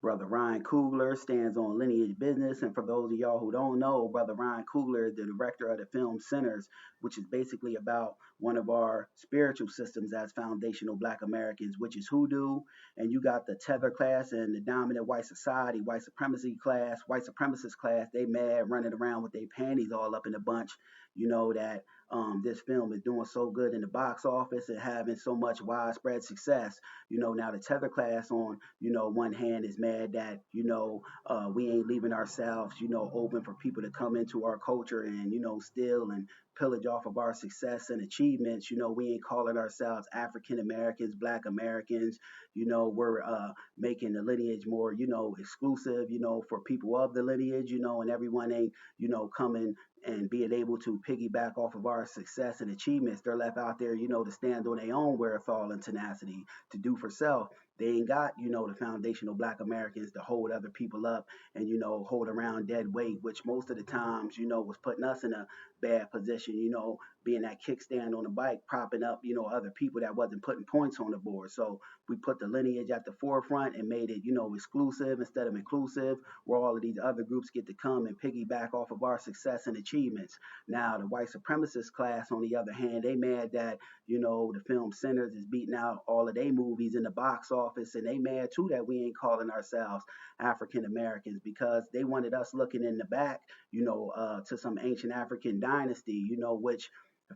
Brother Ryan Coogler stands on Lineage Business. And for those of y'all who don't know, Brother Ryan Coogler is the director of the film Centers, which is basically about one of our spiritual systems as foundational Black Americans, which is hoodoo. And you got the tether class and the dominant white society, white supremacy class, white supremacist class. They mad running around with their panties all up in a bunch. You know that this film is doing so good in the box office and having so much widespread success. Now the tether class on, one hand is mad that, we ain't leaving ourselves, open for people to come into our culture and, steal and pillage off of our success and achievements. We ain't calling ourselves African Americans, Black Americans. We're making the lineage more, exclusive, for people of the lineage, and everyone ain't, coming and being able to piggyback off of our success and achievements. They're left out there, to stand on their own wherewithal and tenacity to do for self. They ain't got, the foundational Black Americans to hold other people up and, hold around dead weight, which most of the times, was putting us in a bad position, being that kickstand on the bike, propping up, other people that wasn't putting points on the board. So we put the lineage at the forefront and made it, exclusive instead of inclusive, where all of these other groups get to come and piggyback off of our success and achievements. Now, the white supremacist class, on the other hand, they mad that, the film Centers is beating out all of their movies in the box office, and they mad too that we ain't calling ourselves African Americans because they wanted us looking in the back, to some ancient African dynasty, which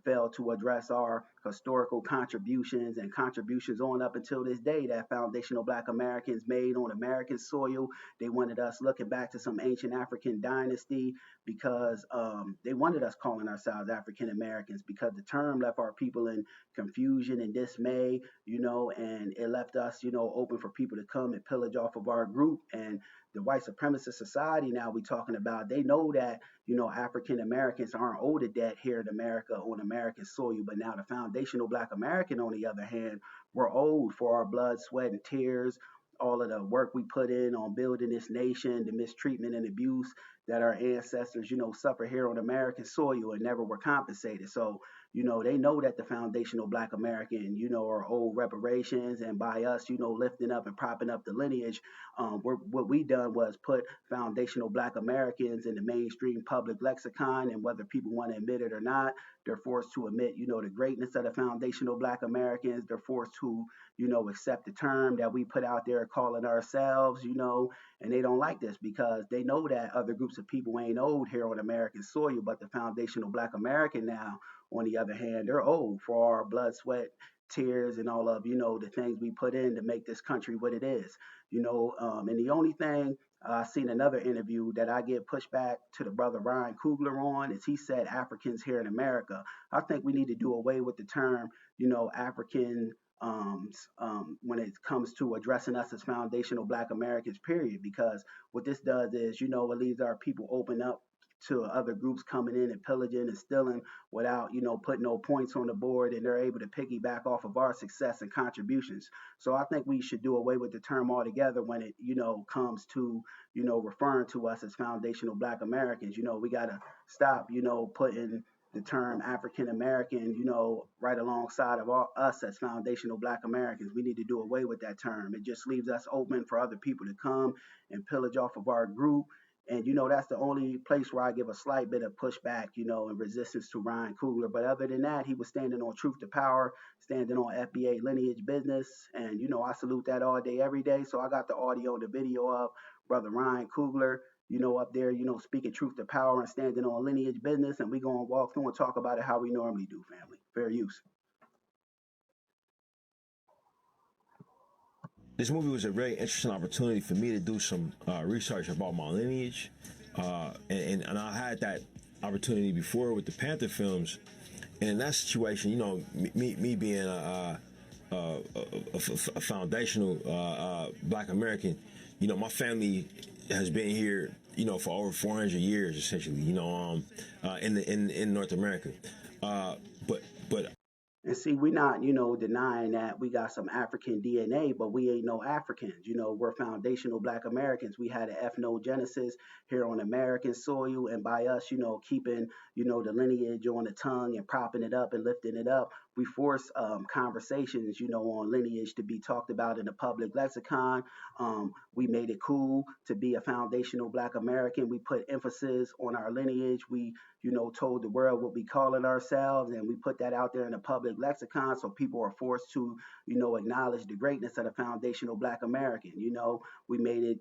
failed to address our historical contributions and contributions on up until this day that foundational Black Americans made on American soil. They wanted us looking back to some ancient African dynasty because they wanted us calling ourselves African Americans because the term left our people in confusion and dismay, and it left us, open for people to come and pillage off of our group. And the white supremacist society now we talking about, they know that, African Americans aren't owed a debt here in America on American soil, but now the foundational Black American, on the other hand, we're owed for our blood, sweat, and tears, all of the work we put in on building this nation, the mistreatment and abuse that our ancestors, suffer here on American soil and never were compensated. So, they know that the foundational Black American, are owed reparations, and by us, lifting up and propping up the lineage, what we done was put foundational Black Americans in the mainstream public lexicon, and whether people want to admit it or not, they're forced to admit, the greatness of the foundational Black Americans. They're forced to, accept the term that we put out there calling ourselves, and they don't like this because they know that other groups of people ain't owed here on American soil, but the foundational Black American now, on the other hand, they're owed for our blood, sweat, tears, and all of, the things we put in to make this country what it is, and the only thing I seen another interview that I get pushback to the brother Ryan Coogler on is he said Africans here in America. I think we need to do away with the term, African when it comes to addressing us as foundational Black Americans, period. Because what this does is, it leaves our people open up to other groups coming in and pillaging and stealing without, putting no points on the board, and they're able to piggyback off of our success and contributions. So I think we should do away with the term altogether when it, comes to, referring to us as foundational Black Americans. We got to stop, putting the term African American, right alongside of us as foundational Black Americans. We need to do away with that term. It just leaves us open for other people to come and pillage off of our group. And, that's the only place where I give a slight bit of pushback, and resistance to Ryan Coogler. But other than that, he was standing on truth to power, standing on FBA lineage business. And, I salute that all day, every day. So I got the audio and the video of brother Ryan Coogler, up there, speaking truth to power and standing on lineage business. And we're going to walk through and talk about it how we normally do, family. Fair use. This movie was a very interesting opportunity for me to do some research about my lineage, and I had that opportunity before with the Panther films, and in that situation, me being a foundational Black American, my family has been here, for over 400 years, essentially, in North America, but And see, we're not, denying that we got some African DNA, but we ain't no Africans. We're foundational Black Americans. We had an ethnogenesis here on American soil, and by us, keeping, the lineage on the tongue and propping it up and lifting it up, we force conversations, on lineage to be talked about in the public lexicon. We made it cool to be a foundational Black American. We put emphasis on our lineage. We, told the world what we calling ourselves, and we put that out there in the public lexicon, so people are forced to, acknowledge the greatness of the foundational Black American. We made it,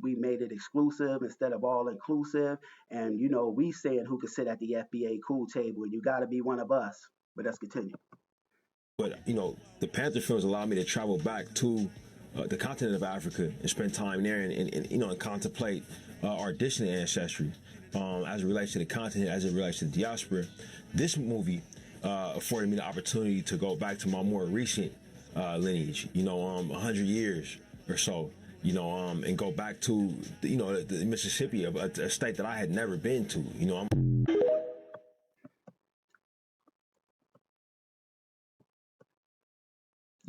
we made it exclusive instead of all inclusive, and we saying who could sit at the FBA cool table, and you got to be one of us. But let's continue. But the Panther films allowed me to travel back to the continent of Africa and spend time there, and contemplate our distant ancestry as it relates to the continent, as it relates to the diaspora. This movie afforded me the opportunity to go back to my more recent lineage, 100 years or so, and go back to the Mississippi, a state that I had never been to.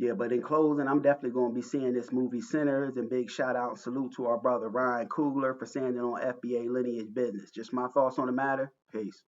Yeah, but in closing, I'm definitely going to be seeing this movie Sinners, and big shout out and salute to our brother Ryan Coogler for standing on FBA lineage business. Just my thoughts on the matter. Peace.